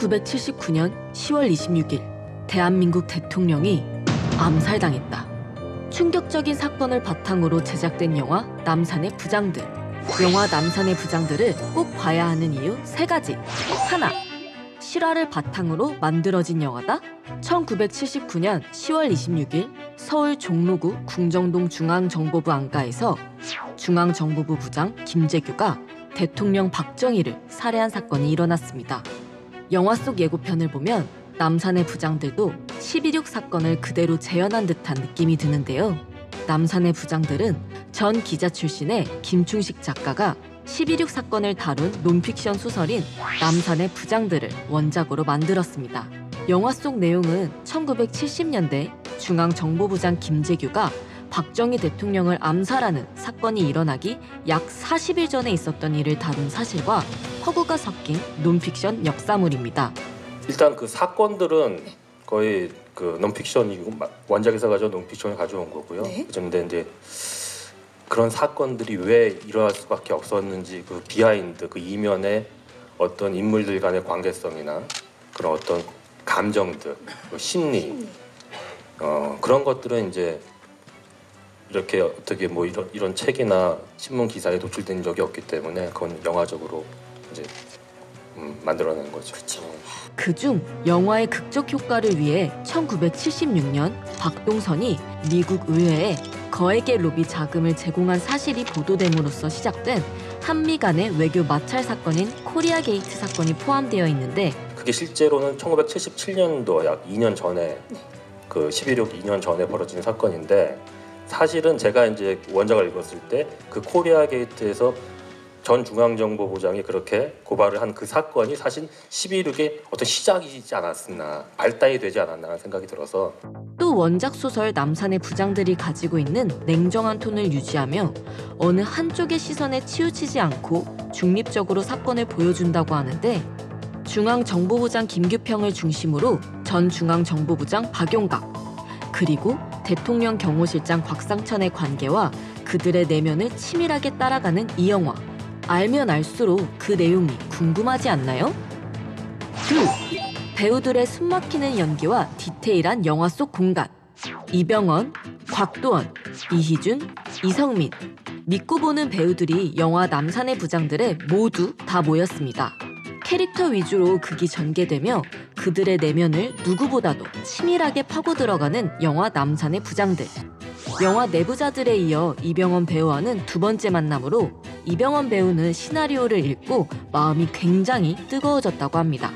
1979년 10월 26일 대한민국 대통령이 암살당했다. 충격적인 사건을 바탕으로 제작된 영화 남산의 부장들. 영화 남산의 부장들을 꼭 봐야 하는 이유 3가지. 하나, 실화를 바탕으로 만들어진 영화다. 1979년 10월 26일 서울 종로구 궁정동 중앙정보부 안가에서 중앙정보부 부장 김재규가 대통령 박정희를 살해한 사건이 일어났습니다. 영화 속 예고편을 보면 남산의 부장들도 12.6 사건을 그대로 재현한 듯한 느낌이 드는데요. 남산의 부장들은 전 기자 출신의 김충식 작가가 12.6 사건을 다룬 논픽션 소설인 남산의 부장들을 원작으로 만들었습니다. 영화 속 내용은 1970년대 중앙정보부장 김재규가 박정희 대통령을 암살하는 사건이 일어나기 약 40일 전에 있었던 일을 다룬 사실과 허구가 섞인 논픽션 역사물입니다. 일단 그 사건들은 거의 그 논픽션이고 원작에서 가져온 논픽션을 가져온 거고요. 네. 그런데 이제 그런 사건들이 왜 일어날 수밖에 없었는지 그 비하인드, 그 이면에 어떤 인물들 간의 관계성이나 그런 어떤 감정들, 심리, 그런 것들은 이제 이렇게 어떻게 뭐 이런 책이나 신문 기사에 노출된 적이 없기 때문에 그건 영화적으로 이제 만들어낸 거죠. 그렇죠. 그중 영화의 극적 효과를 위해 1976년 박동선이 미국 의회에 거액의 로비 자금을 제공한 사실이 보도됨으로써 시작된 한미 간의 외교 마찰 사건인 코리아 게이트 사건이 포함되어 있는데, 그게 실제로는 1977년도 약 2년 전에 그 11.6 2년 전에 벌어진 사건인데, 사실은 제가 이제 원작을 읽었을 때 그 코리아 게이트에서 전 중앙정보부장이 그렇게 고발을 한 그 사건이 사실 11.6의 어떤 시작이지 않았나, 발단이 되지 않았나 하는 생각이 들어서. 또 원작 소설 남산의 부장들이 가지고 있는 냉정한 톤을 유지하며 어느 한쪽의 시선에 치우치지 않고 중립적으로 사건을 보여준다고 하는데, 중앙정보부장 김규평을 중심으로 전 중앙정보부장 박용각, 그리고 대통령 경호실장 곽상천의 관계와 그들의 내면을 치밀하게 따라가는 이 영화. 알면 알수록 그 내용이 궁금하지 않나요? 둘, 배우들의 숨막히는 연기와 디테일한 영화 속 공간. 이병헌, 곽도원, 이희준, 이성민. 믿고 보는 배우들이 영화 남산의 부장들에 모두 다 모였습니다. 캐릭터 위주로 극이 전개되며 그들의 내면을 누구보다도 치밀하게 파고 들어가는 영화 남산의 부장들. 영화 내부자들에 이어 이병헌 배우와는 2번째 만남으로 이병헌 배우는 시나리오를 읽고 마음이 굉장히 뜨거워졌다고 합니다.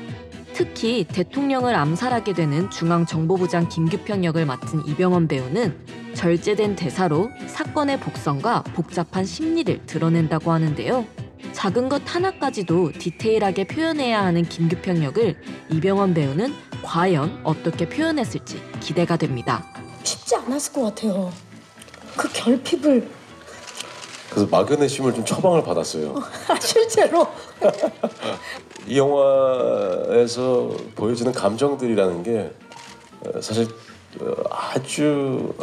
특히 대통령을 암살하게 되는 중앙정보부장 김규평 역을 맡은 이병헌 배우는 절제된 대사로 사건의 복선과 복잡한 심리를 드러낸다고 하는데요. 작은 것 하나까지도 디테일하게 표현해야 하는 김규평 역을 이병헌 배우는 과연 어떻게 표현했을지 기대가 됩니다. 쉽지 않았을 것 같아요. 그 결핍을. 그래서 막연의 심을 좀 처방을 받았어요. 실제로. 이 영화에서 보여지는 감정들이라는 게 사실 아주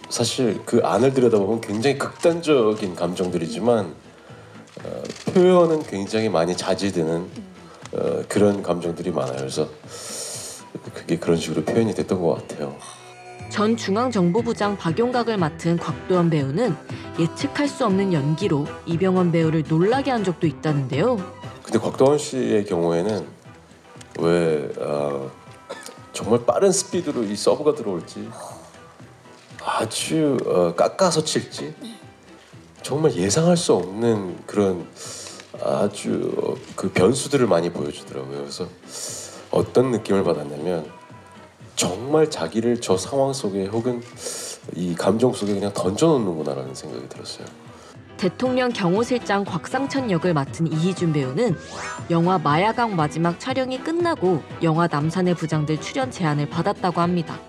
사실 그 안을 들여다보면 굉장히 극단적인 감정들이지만 표현은 굉장히 많이 자제되는 그런 감정들이 많아요. 그래서 그게 그런 식으로 표현이 됐던 것 같아요. 전 중앙정보부장 박용각을 맡은 곽도원 배우는 예측할 수 없는 연기로 이병헌 배우를 놀라게 한 적도 있다는데요. 근데 곽도원 씨의 경우에는 왜 정말 빠른 스피드로 이 서브가 들어올지, 아주 깎아서 칠지, 정말 예상할 수 없는 그런 아주 그 변수들을 많이 보여주더라고요. 그래서 어떤 느낌을 받았냐면 정말 자기를 저 상황 속에 혹은 이 감정 속에 그냥 던져놓는구나라는 생각이 들었어요. 대통령 경호실장 곽상천 역을 맡은 이희준 배우는 영화 마야강 마지막 촬영이 끝나고 영화 남산의 부장들 출연 제안을 받았다고 합니다.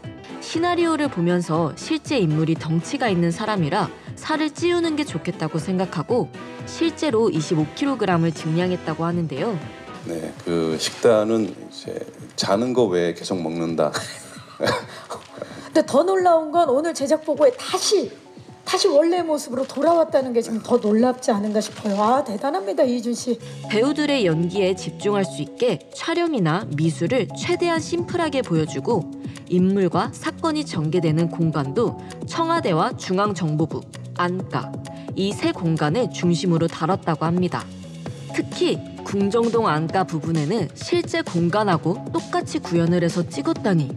시나리오를 보면서 실제 인물이 덩치가 있는 사람이라 살을 찌우는 게 좋겠다고 생각하고 실제로 25kg을 증량했다고 하는데요. 네, 그 식단은 이제 자는 거 외에 계속 먹는다. 근데 더 놀라운 건 오늘 제작 보고에 다시 다시 원래 모습으로 돌아왔다는 게 지금 더 놀랍지 않은가 싶어요. 아, 대단합니다, 이준 씨. 배우들의 연기에 집중할 수 있게 촬영이나 미술을 최대한 심플하게 보여주고 인물과 사건이 전개되는 공간도 청와대와 중앙정보부, 안가 이 세 공간을 중심으로 다뤘다고 합니다. 특히 궁정동 안가 부분에는 실제 공간하고 똑같이 구현을 해서 찍었다니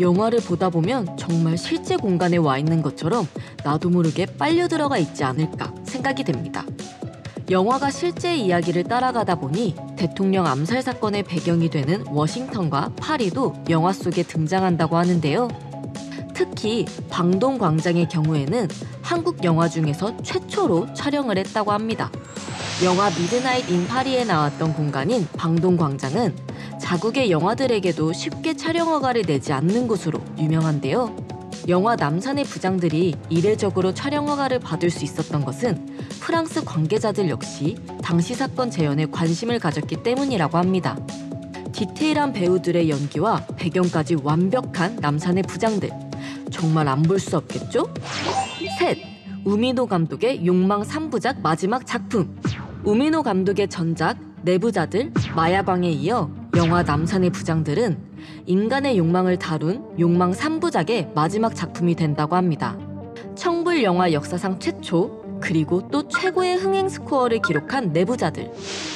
영화를 보다 보면 정말 실제 공간에 와 있는 것처럼 나도 모르게 빨려 들어가 있지 않을까 생각이 됩니다. 영화가 실제 이야기를 따라가다 보니 대통령 암살 사건의 배경이 되는 워싱턴과 파리도 영화 속에 등장한다고 하는데요. 특히 방동광장의 경우에는 한국 영화 중에서 최초로 촬영을 했다고 합니다. 영화 미드나잇 인 파리에 나왔던 공간인 방동광장은 자국의 영화들에게도 쉽게 촬영 허가를 내지 않는 곳으로 유명한데요. 영화 남산의 부장들이 이례적으로 촬영 허가를 받을 수 있었던 것은 프랑스 관계자들 역시 당시 사건 재현에 관심을 가졌기 때문이라고 합니다. 디테일한 배우들의 연기와 배경까지 완벽한 남산의 부장들. 정말 안 볼 수 없겠죠? 셋, 우민호 감독의 욕망 3부작 마지막 작품. 우민호 감독의 전작 내부자들, 마야광에 이어 영화 남산의 부장들은 인간의 욕망을 다룬 욕망 3부작의 마지막 작품이 된다고 합니다. 청불 영화 역사상 최초, 그리고 또 최고의 흥행 스코어를 기록한 내부자들,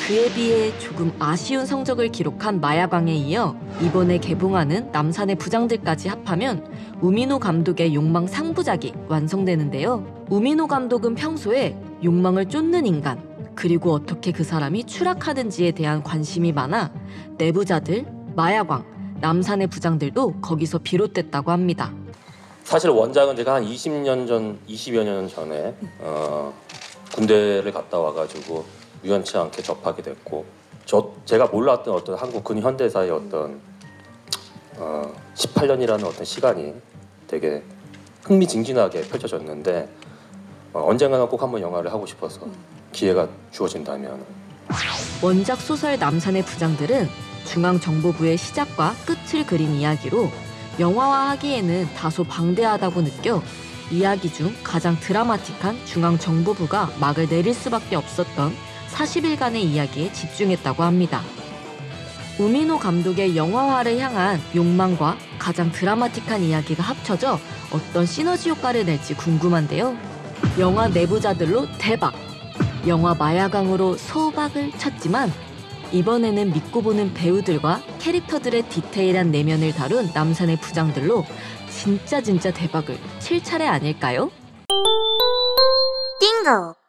그에 비해 조금 아쉬운 성적을 기록한 마야광에 이어 이번에 개봉하는 남산의 부장들까지 합하면 우민호 감독의 욕망 3부작이 완성되는데요. 우민호 감독은 평소에 욕망을 쫓는 인간, 그리고 어떻게 그 사람이 추락하는지에 대한 관심이 많아 내부자들, 마야광, 남산의 부장들도 거기서 비롯됐다고 합니다. 사실 원작은 제가 한 20여 년 전에 군대를 갔다 와가지고 우연치 않게 접하게 됐고, 제가 몰랐던 어떤 한국 근현대사의 어떤 18년이라는 어떤 시간이 되게 흥미진진하게 펼쳐졌는데 언젠가는 꼭 한번 영화를 하고 싶어서 기회가 주어진다면. 원작 소설 남산의 부장들은 중앙정보부의 시작과 끝을 그린 이야기로 영화화하기에는 다소 방대하다고 느껴 이야기 중 가장 드라마틱한 중앙정보부가 막을 내릴 수밖에 없었던 40일간의 이야기에 집중했다고 합니다. 우민호 감독의 영화화를 향한 욕망과 가장 드라마틱한 이야기가 합쳐져 어떤 시너지 효과를 낼지 궁금한데요. 영화 내부자들로 대박, 영화 마야광으로 소박을 쳤지만 이번에는 믿고 보는 배우들과 캐릭터들의 디테일한 내면을 다룬 남산의 부장들로 진짜 대박을 칠 차례 아닐까요? 띵고!